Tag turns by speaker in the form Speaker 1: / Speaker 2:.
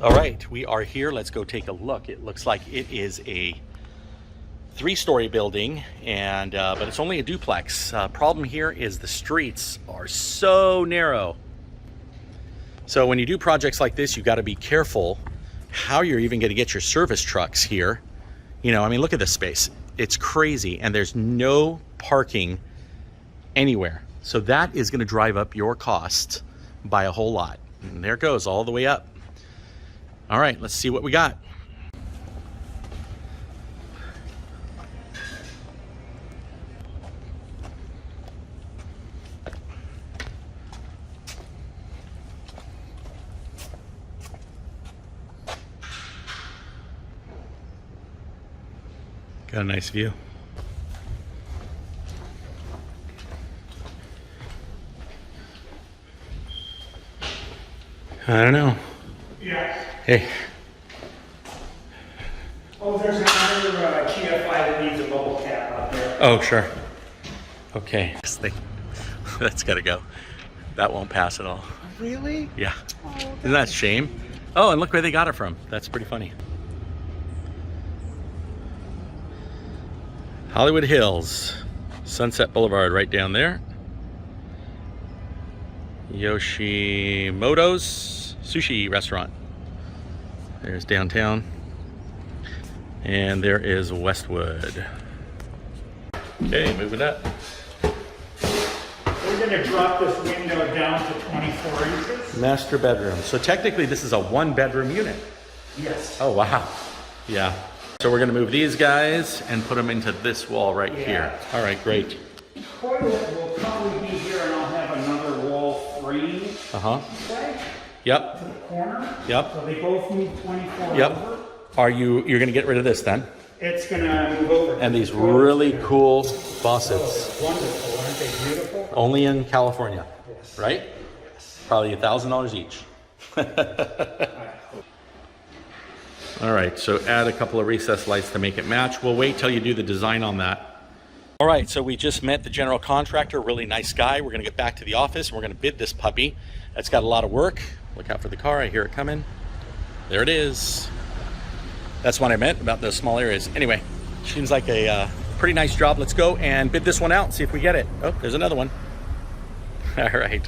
Speaker 1: All right, we are here. Let's go take a look. It looks like it is a 3-story building, and but it's only a duplex. Problem here is the streets are so narrow. So when you do projects like this, you got to be careful how you're even going to get your service trucks here. You know, I mean, look at this space. It's crazy, and there's no parking anywhere. So that is going to drive up your cost by a whole lot. And there it goes, all the way up. All right, let's see what we got. Got a nice view. I don't know.
Speaker 2: Yeah.
Speaker 1: Hey.
Speaker 2: Oh, there's another TFI that needs a bubble cap out there.
Speaker 1: Oh, sure. Okay. That's got to go. That won't pass at all.
Speaker 2: Really?
Speaker 1: Yeah.
Speaker 2: Oh,
Speaker 1: Isn't that a shame? Oh, and look where they got it from. That's pretty funny. Hollywood Hills. Sunset Boulevard right down there. Yoshimoto's Sushi Restaurant. There's downtown. And there is Westwood. Okay, moving up.
Speaker 2: We're going to drop this window down to 24 inches.
Speaker 1: Master bedroom. So technically this is a 1-bedroom unit.
Speaker 2: Yes.
Speaker 1: Oh, wow. Yeah. So we're going to move these guys and put them into this wall right here. All right, great.
Speaker 2: Toilet will probably be here, and I'll have another wall free.
Speaker 1: Yep.
Speaker 2: To the corner.
Speaker 1: Yep.
Speaker 2: So they both move 24
Speaker 1: Yep.
Speaker 2: over.
Speaker 1: You're going to get rid of this then?
Speaker 2: It's going to move over.
Speaker 1: And these really cool faucets.
Speaker 2: Wonderful, aren't they beautiful?
Speaker 1: Only in California,
Speaker 2: Yes.
Speaker 1: right?
Speaker 2: Yes.
Speaker 1: Probably $1,000 each. All right, so add a couple of recessed lights to make it match. We'll wait till you do the design on that. All right, so we just met the general contractor, really nice guy. We're gonna get back to the office and we're gonna bid this puppy. It's got a lot of work. Look out for the car, I hear it coming. There it is. That's what I meant about those small areas. Anyway, seems like a pretty nice job. Let's go and bid this one out and see if we get it. Oh, there's another one. All right.